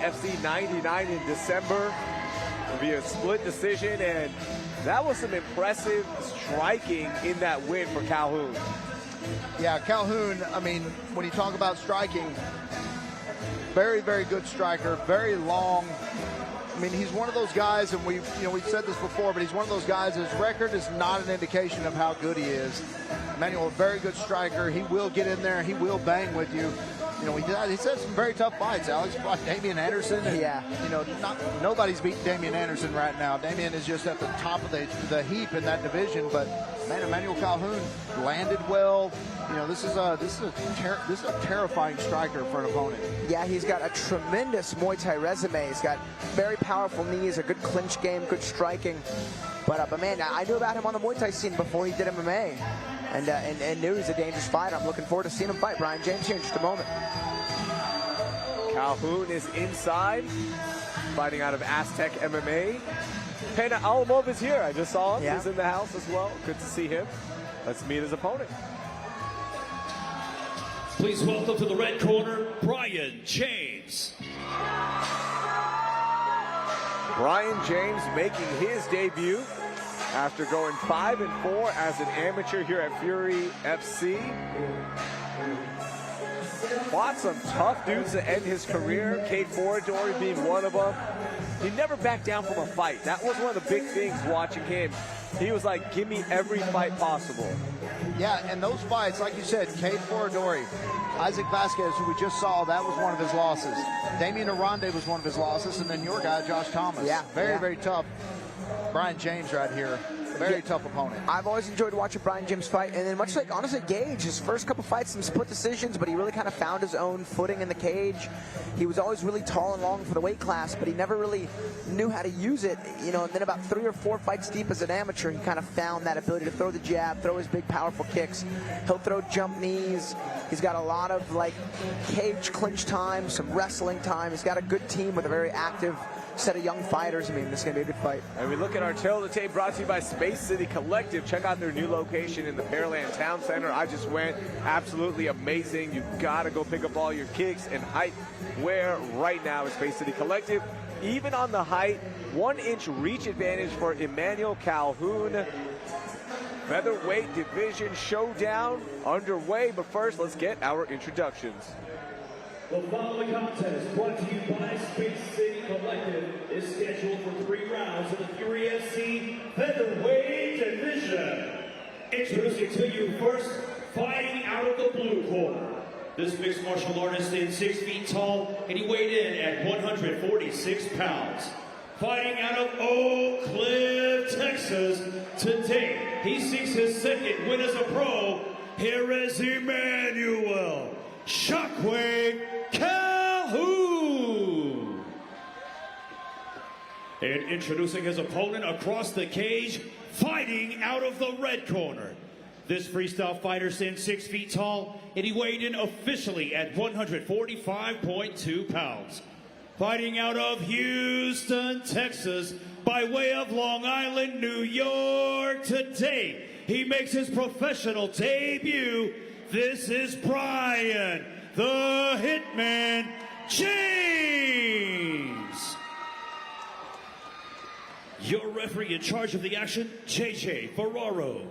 FC 99 in December via split decision, and that was some impressive striking in that win for Calhoune. Yeah, Calhoune, I mean, when you talk about striking, very, very good striker, very long. I mean, he's one of those guys, and we've said this before, but he's one of those guys, his record is not an indication of how good he is. Emmanuel, a very good striker. He will get in there. He will bang with you. You know, he's had some very tough fights, Alex. Like Damian Anderson. And, yeah. You know, nobody's beating Damian Anderson right now. Damian is just at the top of the heap in that division. But man, Emmanuel Calhoune landed well. You know, this is a terrifying striker for an opponent. Yeah, he's got a tremendous Muay Thai resume. He's got very powerful knees, a good clinch game, good striking. But man, I knew about him on the Muay Thai scene before he did MMA. And knew he's a dangerous fighter. I'm looking forward to seeing him fight. Brian James here in just a moment. Calhoune is inside, fighting out of Aztec MMA. Pena Alamov is here. I just saw him. Yeah. He's in the house as well. Good to see him. Let's meet his opponent. Please welcome to the red corner, Brian James. Brian James making his debut after going 5-4 as an amateur here at Fury FC. Fought some tough dudes to end his career, Cade Foradori being one of them. He never backed down from a fight. That was one of the big things watching him. He was like, give me every fight possible. Yeah, and those fights, like you said, Cade Foradori, Isaac Vasquez, who we just saw, that was one of his losses. Damian Arande was one of his losses, and then your guy, Josh Thomas. Yeah. Very, very tough. Brian James right here. Very tough opponent. I've always enjoyed watching Brian James fight, and then much like, honestly, Gage, his first couple fights, some split decisions, but he really kind of found his own footing in the cage. He was always really tall and long for the weight class, but he never really knew how to use it, you know, and then about 3 or 4 fights deep as an amateur, he kind of found that ability to throw the jab, throw his big, powerful kicks. He'll throw jump knees. He's got a lot of, like, cage clinch time, some wrestling time. He's got a good team with a very active set of young fighters. I mean, this is going to be a good fight. And we look at our tail of the tape brought to you by Space City Collective. Check out their new location in the Pearland Town Center. I just went. Absolutely amazing. You got to go pick up all your kicks and height wear right now at Space City Collective. Even on the height, 1-inch reach advantage for Emmanuel Calhoune. Featherweight division showdown underway. But first, let's get our introductions. The following contest, brought to you by Space City Collective, is scheduled for 3 rounds of the Fury FC Featherweight Division. Introducing to you first, fighting out of the blue corner. This mixed martial artist is 6 feet tall, and he weighed in at 146 pounds. Fighting out of Oak Cliff, Texas, today he seeks his second win as a pro. Here is Emmanuel Shockwave Calhoune. And introducing his opponent across the cage, fighting out of the red corner. This freestyle fighter stands 6 feet tall, and he weighed in officially at 145.2 pounds. Fighting out of Houston, Texas, by way of Long Island, New York, today he makes his professional debut. This is Brian the Hitman James. Your referee in charge of the action, JJ Ferraro.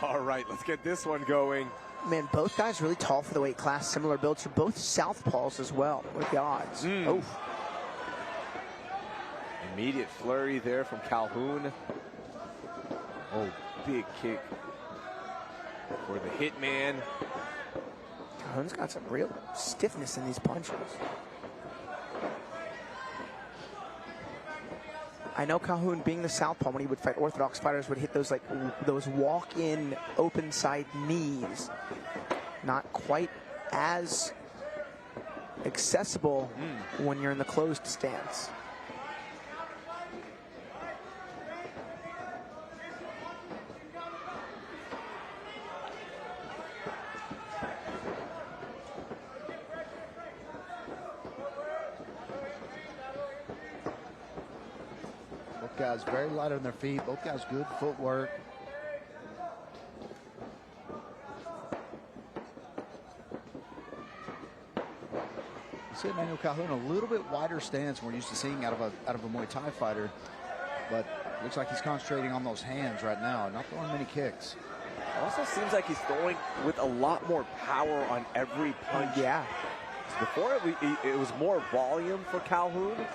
All right, let's get this one going. Man, both guys really tall for the weight class, similar builds for both southpaws as well. What are the odds? Oof. Immediate flurry there from Calhoune. Oh, big kick for the Hitman. Calhoune's got some real stiffness in these punches. I know Calhoune, being the southpaw, when he would fight orthodox fighters, would hit those like those walk-in open side knees. Not quite as accessible when you're in the closed stance. Both guys very light on their feet. Both guys good footwork. See Emmanuel Calhoune a little bit wider stance than we're used to seeing out of a Muay Thai fighter, but looks like he's concentrating on those hands right now, not throwing many kicks. Also seems like he's throwing with a lot more power on every punch. Yeah. Before it was more volume for Calhoune.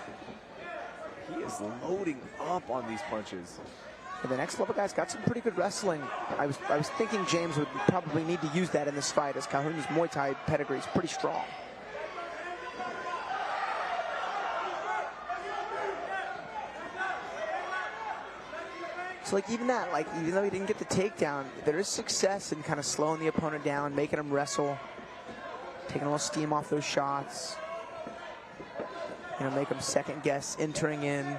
He is loading up on these punches. And the next level guy's got some pretty good wrestling. I was thinking James would probably need to use that in this fight, as Calhoune's Muay Thai pedigree is pretty strong. So like even that, like even though he didn't get the takedown, there is success in kind of slowing the opponent down, making him wrestle, taking a little steam off those shots. You know, make him second guess entering in.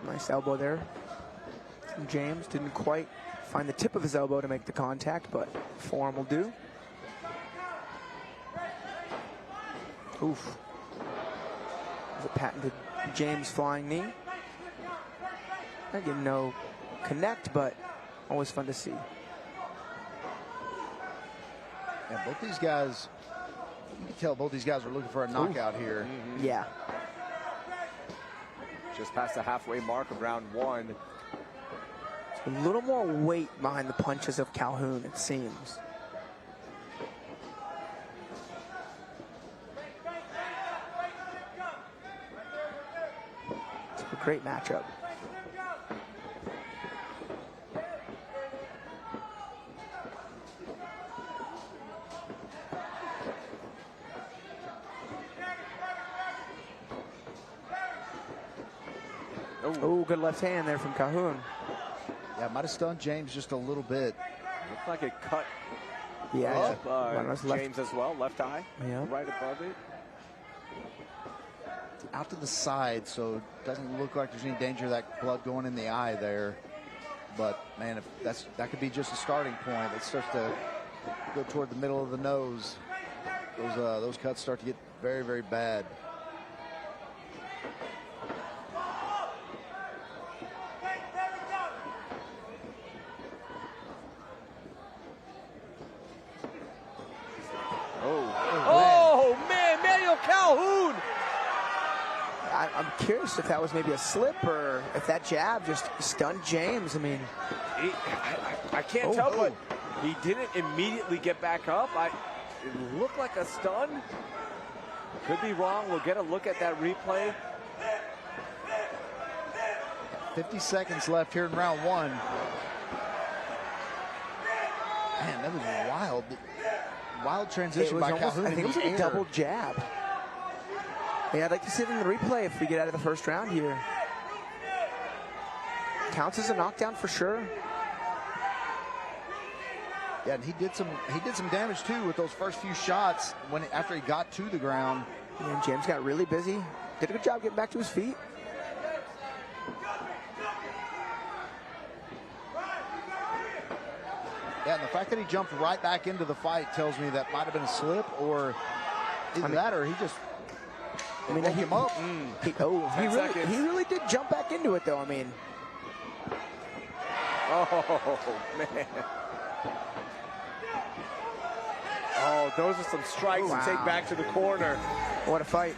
Nice elbow there from James. Didn't quite find the tip of his elbow to make the contact, but forearm will do. Oof. The patented James flying knee. Again, no connect, but always fun to see. Yeah, both these guys, you can tell both these guys are looking for a knockout here. Mm-hmm. Yeah. Just past the halfway mark of round one. A little more weight behind the punches of Calhoune, it seems. It's a great matchup. Oh, good left hand there from Calhoune. Yeah, might have stunned James just a little bit. Looked like it cut Yeah, James as well, left eye, yeah, right above it. Out to the side, so it doesn't look like there's any danger of that blood going in the eye there. But man, if that could be just a starting point. It starts to go toward the middle of the nose. Those cuts start to get very, very bad. Oh man, Emmanuel Calhoune! I'm curious if that was maybe a slip or if that jab just stunned James. I mean, I can't tell, but he didn't immediately get back up. It looked like a stun. Could be wrong. We'll get a look at that replay. 50 seconds left here in round one. Man, that was wild. Wild transition by Calhoune. I think it was like a double jab. Yeah, I'd like to see it in the replay if we get out of the first round here. Counts as a knockdown for sure. Yeah, and he did some damage too with those first few shots after he got to the ground. Yeah, and James got really busy. Did a good job getting back to his feet. Yeah, and the fact that he jumped right back into the fight tells me that might have been a slip, or either that or he just woke him up. He really did jump back into it, though. I mean, oh man! Oh, those are some strikes to take back to the corner. What a fight!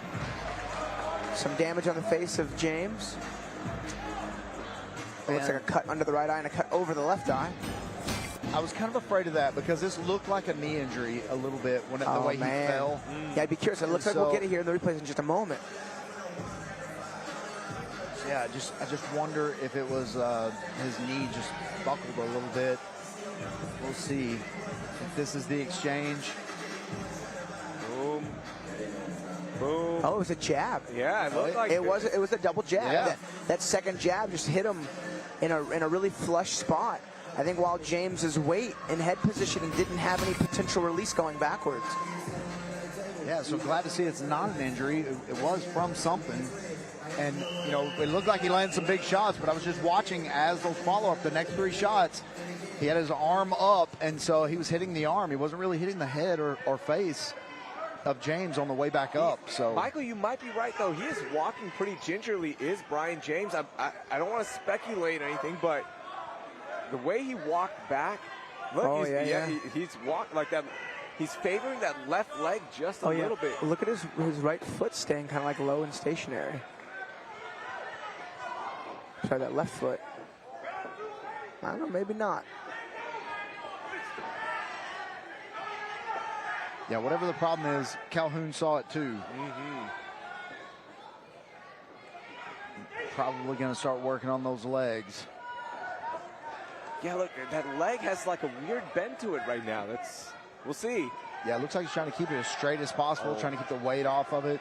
Some damage on the face of James. It looks like a cut under the right eye and a cut over the left eye. I was kind of afraid of that because this looked like a knee injury a little bit when the way he fell. Yeah, I'd be curious. It looks like we'll get it here in the replays in just a moment. Yeah, I just wonder if it was his knee just buckled a little bit. We'll see if this is the exchange. Boom. Boom. Oh, it was a jab. Yeah, it looked like it was a double jab. Yeah. That second jab just hit him in a really flush spot. I think while James's weight and head positioning didn't have any potential release going backwards. Yeah, so glad to see it's not an injury. It was from something. And, you know, it looked like he landed some big shots, but I was just watching as those follow-up, the next three shots, he had his arm up, and so he was hitting the arm. He wasn't really hitting the head or face. of James on the way back up. So Michael, you might be right, though. He is walking pretty gingerly, is Brian James. I don't want to speculate or anything, but the way he walked back, look, he's walked like that. He's favoring that left leg just a little bit. Look at his right foot staying kind of like low and stationary. Try that left foot. I don't know, maybe not. Yeah, whatever the problem is, Calhoune saw it too. Probably going to start working on those legs. Yeah, look, that leg has like a weird bend to it right now. We'll see. Yeah, it looks like he's trying to keep it as straight as possible, trying to keep the weight off of it.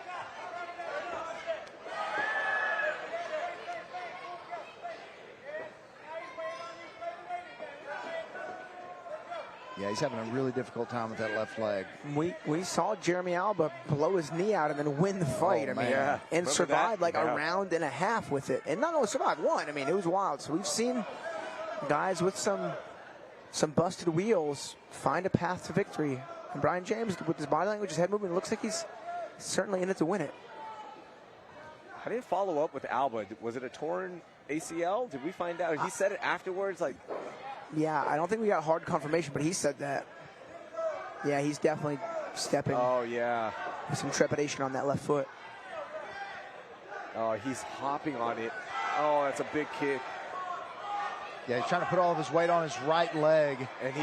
Yeah, he's having a really difficult time with that left leg. We saw Jeremy Alba blow his knee out and then win the fight. And survived like a round and a half with it. And not only survived, won. I mean, it was wild. So we've seen guys with some busted wheels find a path to victory. And Brian James, with his body language, his head movement, looks like he's certainly in it to win it. I didn't follow up with Alba. Was it a torn ACL? Did we find out? He said it afterwards, like. Yeah, I don't think we got hard confirmation, but he said that. Yeah, he's definitely stepping. Oh, yeah. With some trepidation on that left foot. Oh, he's hopping on it. Oh, that's a big kick. Yeah, he's trying to put all of his weight on his right leg. And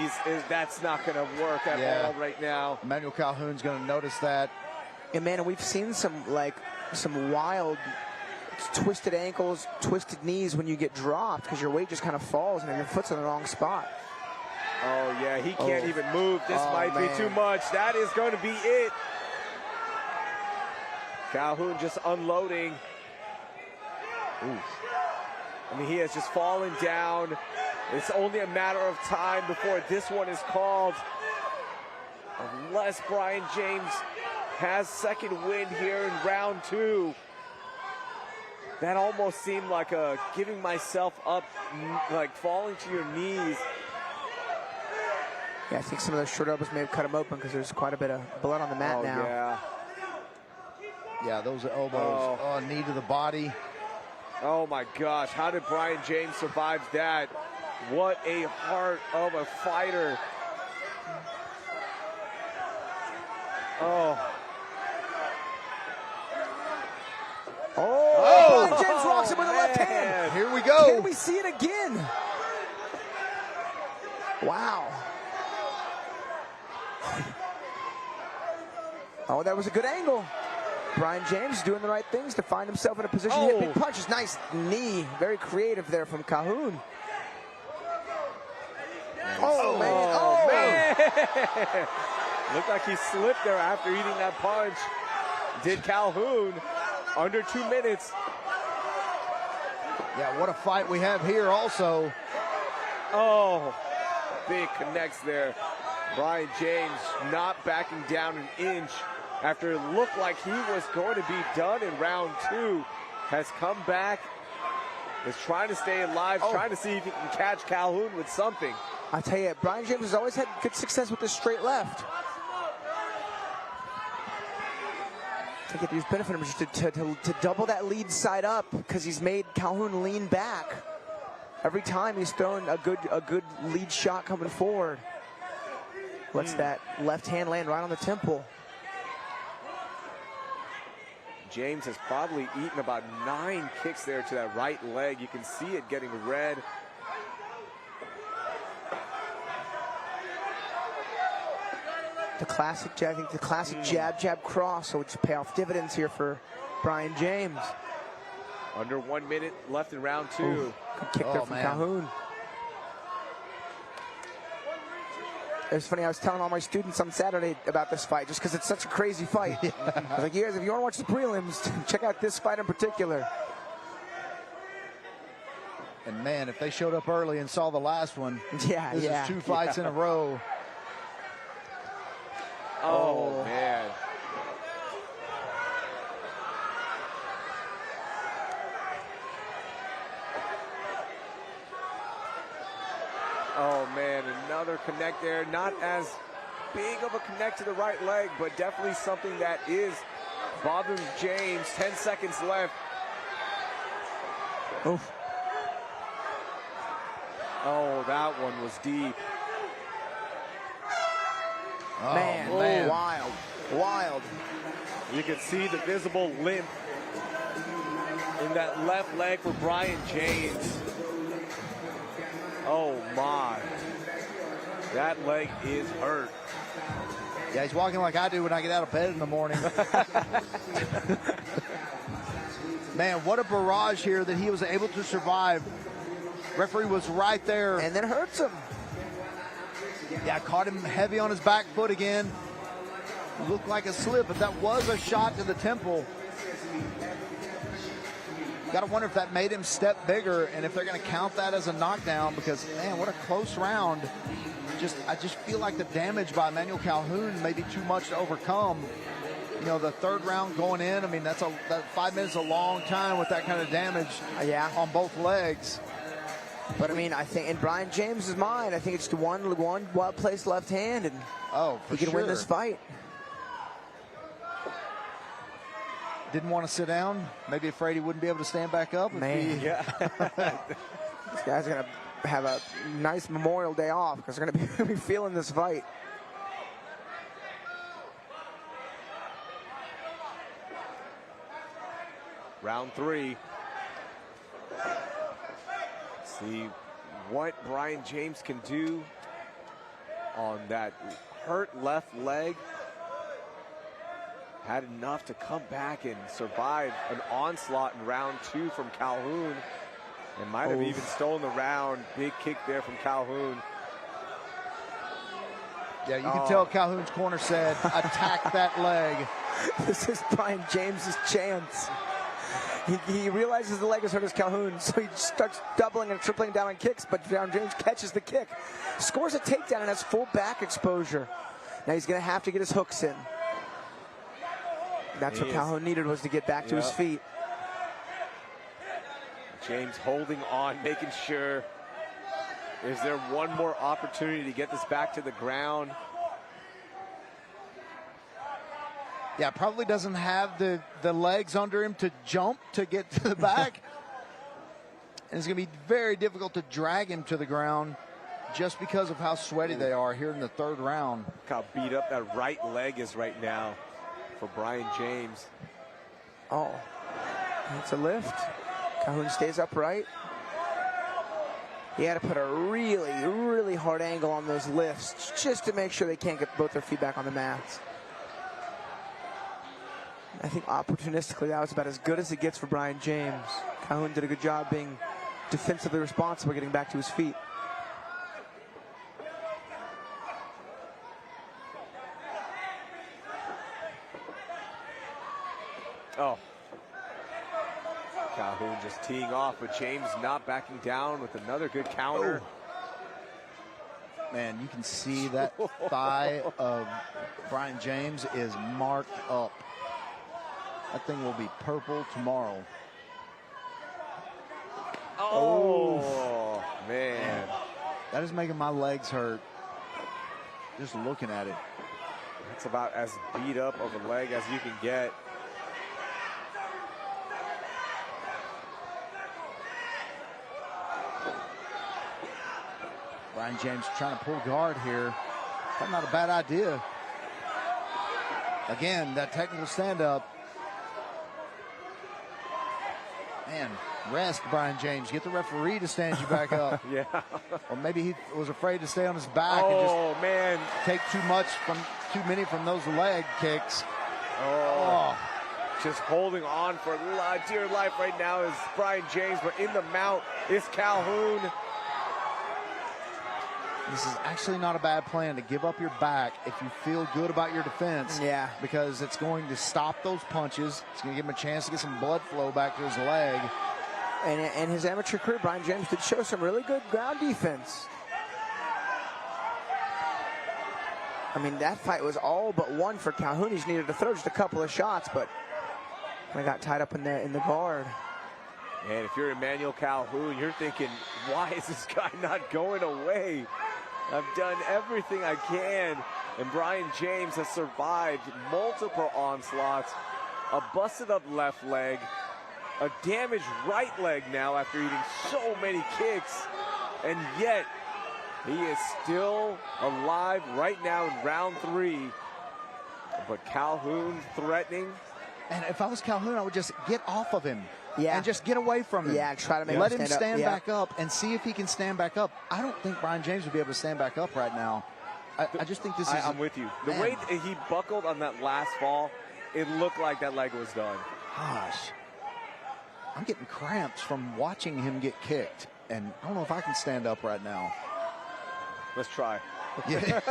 that's not going to work at all right now. Emmanuel Calhoune's going to notice that. And, man, we've seen some wild twisted ankles, twisted knees when you get dropped because your weight just kind of falls and your foot's in the wrong spot. Oh, yeah, he can't even move. This might be too much. That is going to be it. Calhoune just unloading. I mean, he has just fallen down. It's only a matter of time before this one is called. Unless Brian James has second win here in round 2. That almost seemed like a giving myself up, like falling to your knees. Yeah, I think some of those short elbows may have cut him open because there's quite a bit of blood on the mat now. Yeah. Yeah, those elbows, knee to the body. Oh my gosh, how did Brian James survive that? What a heart of a fighter. Brian James rocks him with a left hand. Here we go. Can we see it again? Wow. Oh, that was a good angle. Brian James doing the right things to find himself in a position to hit big punches. Nice knee. Very creative there from Calhoune. Oh, man. Looked like he slipped there after eating that punch. Did Calhoune. Under 2 minutes. Yeah, what a fight we have here also. Oh, big connects there. Brian James not backing down an inch after it looked like he was going to be done in round 2. Has come back, is trying to stay alive, trying to see if he can catch Calhoune with something. I tell you, Brian James has always had good success with this straight left. I think he's benefited him just to double that lead side up because he's made Calhoune lean back. Every time he's thrown a good lead shot coming forward. Lets that left hand land right on the temple. James has probably eaten about 9 kicks there to that right leg. You can see it getting red. The classic jab cross, so it's pay off dividends here for Brian James. Under 1 minute left in round 2. Good kick there from Calhoune. It's funny, I was telling all my students on Saturday about this fight just because it's such a crazy fight. I was like, guys, if you want to watch the prelims, check out this fight in particular. And man, if they showed up early and saw the last one, this is 2 fights in a row. Oh, man. Oh, man, another connect there. Not as big of a connect to the right leg, but definitely something that is bothering James. 10 seconds left. Oof. Oh, that one was deep. Oh, Man, wild, wild. You can see the visible limp in that left leg for Brian James. Oh my. That leg is hurt. Yeah, he's walking like I do when I get out of bed in the morning. Man, what a barrage here that he was able to survive. Referee was right there. And then hurts him. Yeah, caught him heavy on his back foot again. Looked like a slip, but that was a shot to the temple. Got to wonder if that made him step bigger and if they're going to count that as a knockdown, because, man, what a close round. I just feel like the damage by Emmanuel Calhoune may be too much to overcome. You know, the third round going in, I mean, that 5 minutes is a long time with that kind of damage on both legs. But, I mean, I think in Brian James's mind, I think it's one well-placed left hand, and he can win this fight. Didn't want to sit down. Maybe afraid he wouldn't be able to stand back up. Man, Yeah. This guy's going to have a nice Memorial Day off because they're going to be feeling this fight. Round 3. See what Brian James can do on that hurt left leg. Had enough to come back and survive an onslaught in round 2 from Calhoune. And might have even stolen the round. Big kick there from Calhoune. Yeah, you can tell Calhoune's corner said, attack that leg. This is Brian James's chance. He realizes the leg is hurt as Calhoune, so he starts doubling and tripling down on kicks, but Brian James catches the kick. Scores a takedown and has full back exposure. Now he's going to have to get his hooks in. That's what Calhoune needed, was to get back to his feet. James holding on, making sure. Is there one more opportunity to get this back to the ground? Yeah, probably doesn't have the legs under him to jump to get to the back. And it's going to be very difficult to drag him to the ground just because of how sweaty they are here in the third round. Look how beat up that right leg is right now for Brian James. Oh, it's a lift. Calhoune stays upright. He had to put a really, really hard angle on those lifts just to make sure they can't get both their feet back on the mats. I think opportunistically that was about as good as it gets for Brian James. Calhoune did a good job being defensively responsible, getting back to his feet. Oh. Calhoune just teeing off, but James not backing down with another good counter. Oh. Man, you can see that thigh of Brian James is marked up. That thing will be purple tomorrow. Oh, man. That is making my legs hurt just looking at it. It's about as beat up of a leg as you can get. Brian James trying to pull guard here. Probably not a bad idea. Again, that technical stand-up. Man, rest, Brian James. Get the referee to stand you back up. Yeah. Or maybe he was afraid to stay on his back and just take too many from those leg kicks. Oh. Just holding on for dear life right now is Brian James, but in the mount is Calhoune. This is actually not a bad plan to give up your back if you feel good about your defense. Yeah. Because it's going to stop those punches. It's going to give him a chance to get some blood flow back to his leg. And his amateur career, Brian James did show some really good ground defense. I mean, that fight was all but won for Calhoune. He's needed to throw just a couple of shots, but they got tied up in the guard. And if you're Emmanuel Calhoune, you're thinking, why is this guy not going away? I've done everything I can. And Brian James has survived multiple onslaughts, a busted up left leg, a damaged right leg now after eating so many kicks, and yet he is still alive right now in round 3. But Calhoune threatening. And if I was Calhoune, I would just get off of him. Yeah. And just get away from him. Yeah, try to make Let him him stand stand up. back up and see if he can stand back up. I don't think Brian James would be able to stand back up right now. I just think this is... I'm with you. The way he buckled on that last fall, it looked like that leg was done. Gosh. I'm getting cramps from watching him get kicked. And I don't know if I can stand up right now. Let's try. Yeah.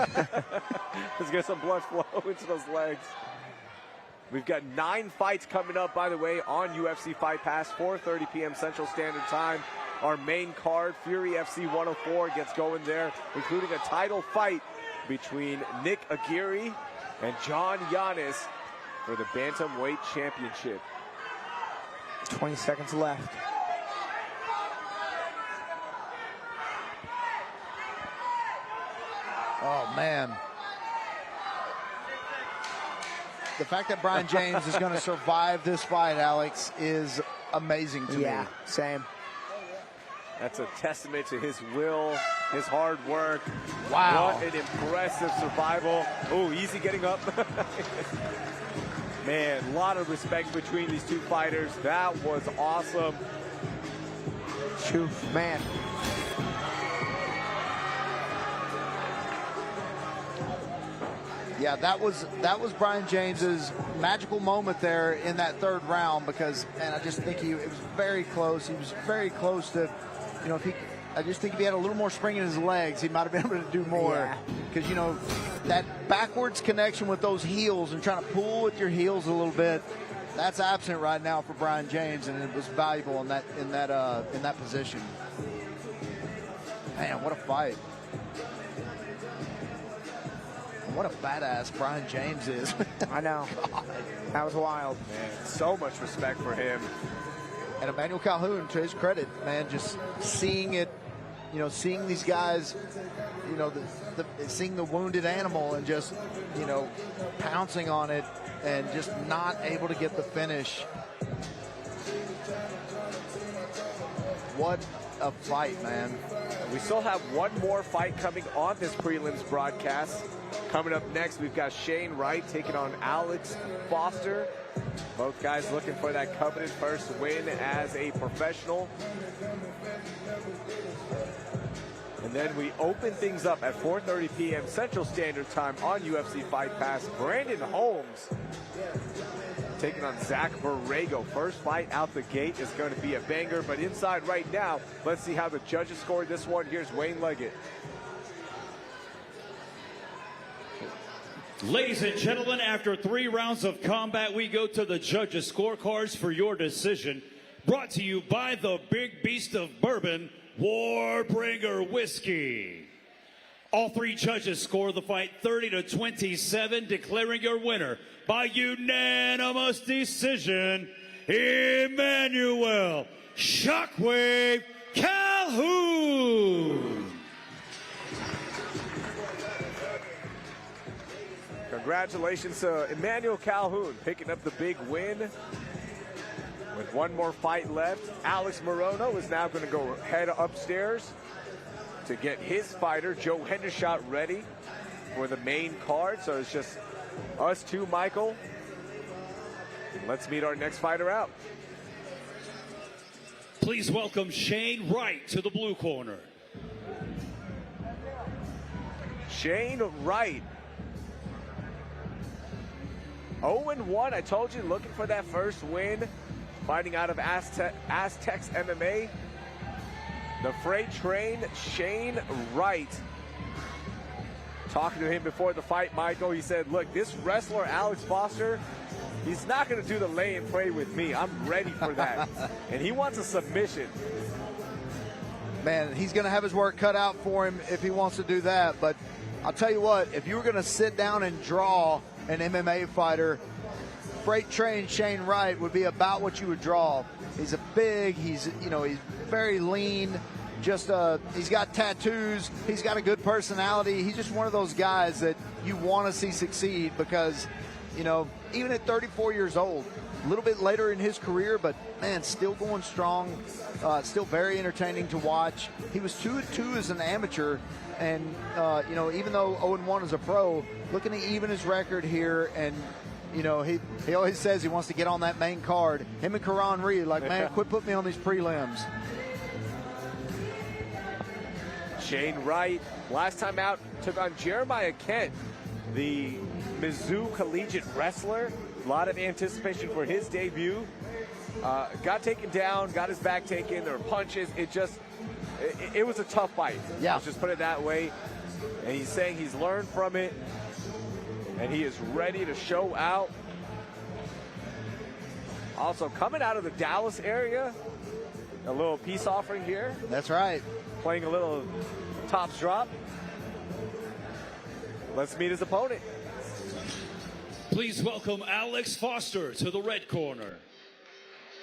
Let's get some blood flow into those legs. We've got 9 fights coming up, by the way, on UFC Fight Pass, 4:30 p.m. Central Standard Time. Our main card, Fury FC 104, gets going there, including a title fight between Nick Aguirre and John Yanis for the Bantamweight Championship. 20 seconds left. Oh, man. The fact that Brian James is going to survive this fight, Alex, is amazing to me. Yeah, same. That's a testament to his will, his hard work. Wow. What an impressive survival. Oh, easy getting up. Man, a lot of respect between these two fighters. That was awesome. Phew, man. Yeah, that was Brian James's magical moment there in that 3rd round because, man, I just think it was very close. He was very close to, you know, I just think if he had a little more spring in his legs, he might have been able to do more. Because, you know, that backwards connection with those heels and trying to pull with your heels a little bit, that's absent right now for Brian James, and it was valuable in that position. Man, what a fight. What a badass Brian James is. I know. God. That was wild. Man, so much respect for him. And Emmanuel Calhoune, to his credit, man, just seeing it, you know, seeing these guys, you know, seeing the wounded animal and just, you know, pouncing on it and just not able to get the finish. What a fight, man. We still have one more fight coming on this prelims broadcast. Coming up next, we've got Shane Wright taking on Alex Foster. Both guys looking for that coveted first win as a professional. And then we open things up at 4:30 p.m. Central Standard Time on UFC Fight Pass. Brandon Holmes taking on Zach Borrego. First fight out the gate is going to be a banger, but inside right now, let's see how the judges scored this one. Here's Wayne Leggett. Ladies and gentlemen, after 3 rounds of combat, we go to the judges' scorecards for your decision. Brought to you by the Big Beast of Bourbon, Warbringer Whiskey. All 3 judges score the fight 30-27, declaring your winner by unanimous decision, Emmanuel Shockwave Calhoune. Congratulations to Emmanuel Calhoune picking up the big win. With one more fight left, Alex Morono is now going to go head upstairs to get his fighter, Joe Hendershot, ready for the main card. So it's just us two, Michael. Let's meet our next fighter out. Please welcome Shane Wright to the blue corner. Shane Wright. 0-1, I told you, looking for that first win. Fighting out of Aztecs MMA. The freight train, Shane Wright. Talking to him before the fight, Michael, he said, look, this wrestler, Alex Foster, he's not going to do the lay and play with me. I'm ready for that. And he wants a submission. Man, he's going to have his work cut out for him if he wants to do that. But I'll tell you what, if you were going to sit down and draw an MMA fighter, freight train Shane Wright would be about what you would draw. He's he's very lean, just he's got tattoos, he's got a good personality. He's just one of those guys that you want to see succeed because, you know, even at 34 years old, a little bit later in his career, but man, still going strong, still very entertaining to watch. He was 2-2 as an amateur, and you know, even though 0-1 as a pro, looking to even his record here, and you know, he always says he wants to get on that main card. Him and Karan Reed, like, man, quit putting me on these prelims. Shane Wright, last time out, took on Jeremiah Kent, the Mizzou collegiate wrestler. A lot of anticipation for his debut. Got taken down, got his back taken. There were punches. It was a tough fight. Yeah. Let's just put it that way. And he's saying he's learned from it, and he is ready to show out. Also, coming out of the Dallas area, a little peace offering here. That's right. Playing a little tops drop. Let's meet his opponent. Please welcome Alex Foster to the red corner.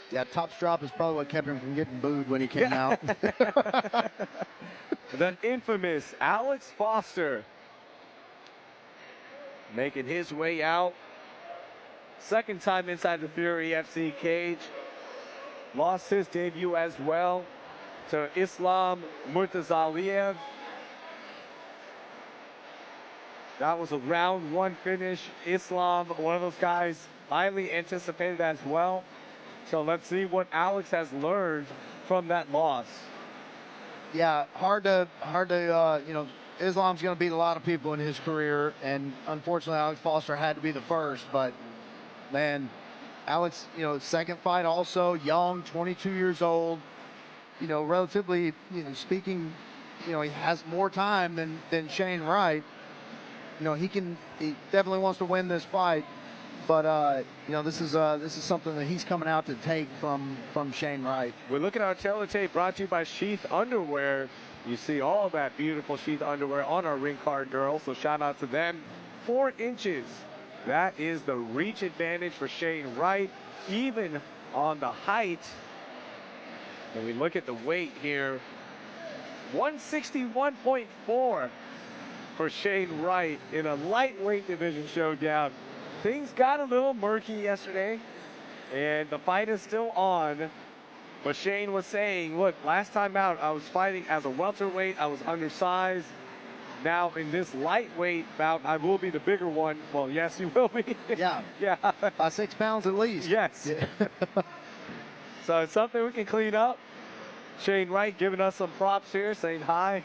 Yeah, tops drop is probably what kept him from getting booed when he came out. The infamous Alex Foster making his way out. Second time inside the Fury FC cage. Lost his debut as well to Islam Murtazaliev. That was a round 1 finish. Islam, one of those guys, highly anticipated as well. So let's see what Alex has learned from that loss. Yeah, hard to you know, Islam's going to beat a lot of people in his career, and unfortunately Alex Foster had to be the first, but man, Alex, you know, second fight also, young, 22 years old, you know, relatively, you know, speaking, you know, he has more time than Shane Wright. You know, he definitely wants to win this fight, but you know, this is something that he's coming out to take from Shane Wright. We're looking at our teletape brought to you by Sheath Underwear. You see all that beautiful Sheath underwear on our ring card girls, so shout out to them. 4 inches. That is the reach advantage for Shane Wright, even on the height. When we look at the weight here, 161.4 for Shane Wright in a lightweight division showdown. Things got a little murky yesterday, and the fight is still on. But Shane was saying, look, last time out, I was fighting as a welterweight. I was undersized. Now, in this lightweight bout, I will be the bigger one. Well, yes, you will be. Yeah. Yeah. By 6 pounds at least. Yes. Yeah. So it's something we can clean up. Shane Wright giving us some props here, saying hi.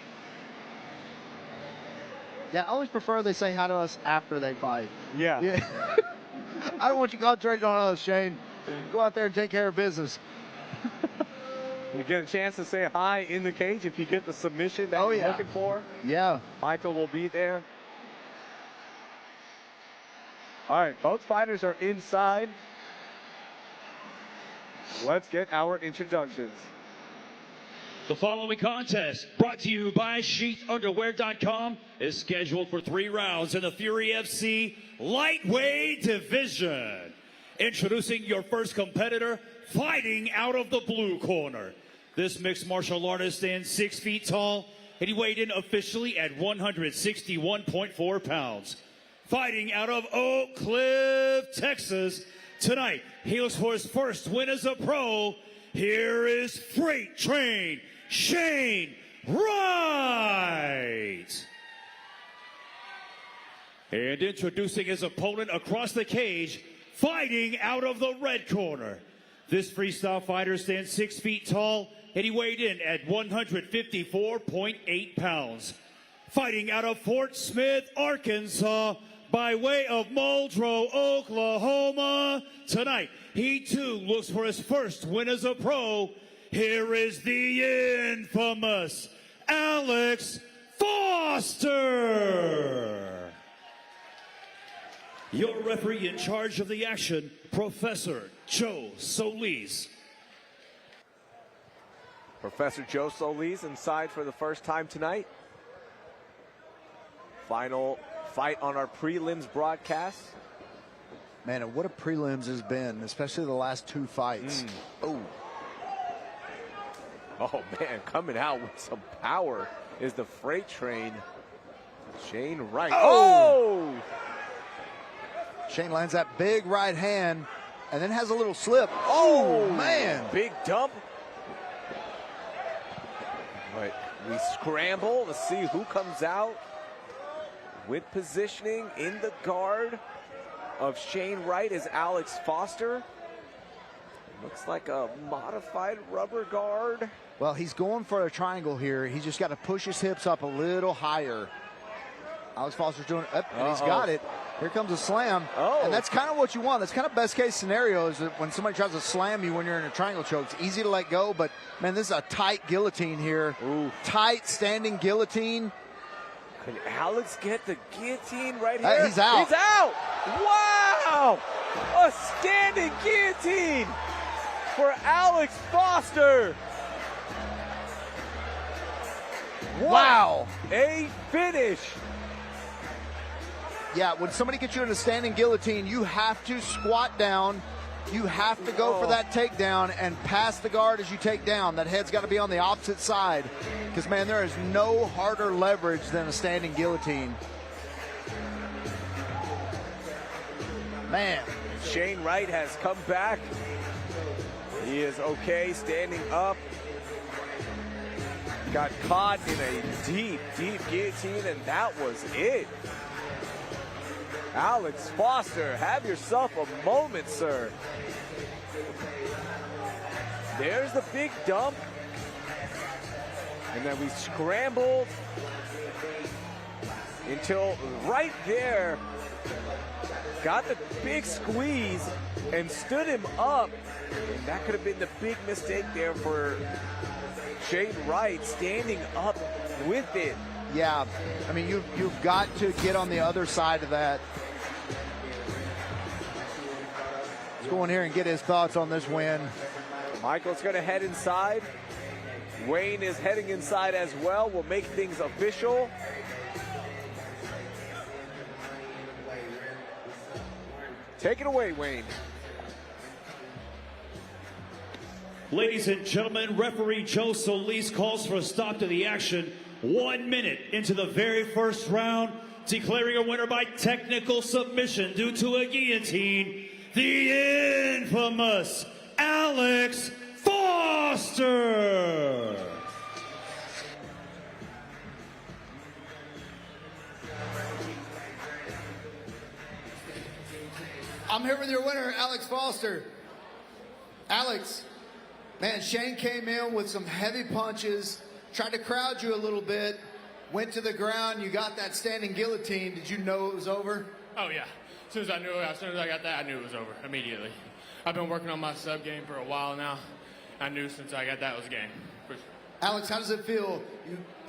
Yeah, I always prefer they say hi to us after they fight. Yeah. I don't want you concentrating on us, Shane. Go out there and take care of business. You get a chance to say hi in the cage if you get the submission that you're looking for. Yeah. Michael will be there. All right, both fighters are inside. Let's get our introductions. The following contest, brought to you by SheathUnderwear.com, is scheduled for 3 rounds in the Fury FC lightweight division. Introducing your first competitor, fighting out of the blue corner. This mixed martial artist stands 6 feet tall, and he weighed in officially at 161.4 pounds. Fighting out of Oak Cliff, Texas. Tonight, he looks for his first win as a pro. Here is Freight Train Shane Wright. And introducing his opponent across the cage, fighting out of the red corner. This freestyle fighter stands 6 feet tall, and he weighed in at 154.8 pounds. Fighting out of Fort Smith, Arkansas, by way of Muldrow, Oklahoma. Tonight, he too looks for his first win as a pro. Here is the infamous Alex Foster. Your referee in charge of the action, Professor Joe Solis. Professor Joe Solis inside for the first time tonight. Final fight on our prelims broadcast. Man, and what a prelims has been, especially the last 2 fights. Oh, man, coming out with some power is the Freight Train. Shane Wright. Oh! Shane lands that big right hand and then has a little slip. Oh, man. Big dump. But we scramble to see who comes out with positioning. In the guard of Shane Wright is Alex Foster. Looks like a modified rubber guard. Well, he's going for a triangle here. He's just got to push his hips up a little higher. Alex Foster's doing it, and he's got it. Here comes a slam. And that's kind of what you want. That's kind of best case scenario is that when somebody tries to slam you when you're in a triangle choke, it's easy to let go, but man, this is a tight guillotine here. Ooh. Tight standing guillotine. Can Alex get the guillotine right here? He's out. He's out. Wow. A standing guillotine for Alex Foster. Wow. A finish. Yeah, when somebody gets you in a standing guillotine, you have to squat down. You have to go for that takedown and pass the guard as you take down. That head's got to be on the opposite side. Because, man, there is no harder leverage than a standing guillotine. Man. Shane Wright has come back. He is okay standing up. Got caught in a deep, deep guillotine, and that was it. Alex Foster, have yourself a moment, sir. There's the big dump. And then we scrambled until right there, got the big squeeze and stood him up. And that could have been the big mistake there for Shane Wright, standing up with it. Yeah, I mean, you've got to get on the other side of that. Let's go in here and get his thoughts on this win. Michael's going to head inside. Wayne is heading inside as well. We'll make things official. Take it away, Wayne. Ladies and gentlemen, referee Joe Solis calls for a stop to the action 1 minute into the very first round, declaring a winner by technical submission due to a guillotine, the infamous Alex Foster. I'm here with your winner, Alex Foster. Alex, man, Shane came in with some heavy punches, tried to crowd you a little bit, went to the ground, you got that standing guillotine. Did you know it was over? Oh, yeah. As soon as I got that, I knew it was over immediately. I've been working on my sub game for a while now. I knew since I got that was game. For sure. Alex, how does it feel?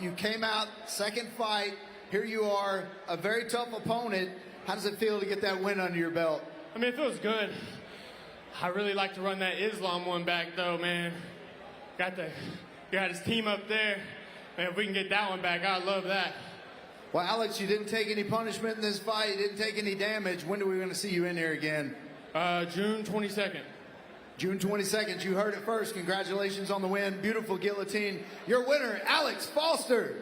You came out, second fight, here you are, a very tough opponent. How does it feel to get that win under your belt? I mean, it feels good. I really like to run that Islam one back, though, man. Got his team up there. Man, if we can get that one back, I'd love that. Well, Alex, you didn't take any punishment in this fight. You didn't take any damage. When are we going to see you in here again? June 22nd. June 22nd. You heard it first. Congratulations on the win. Beautiful guillotine. Your winner, Alex Foster.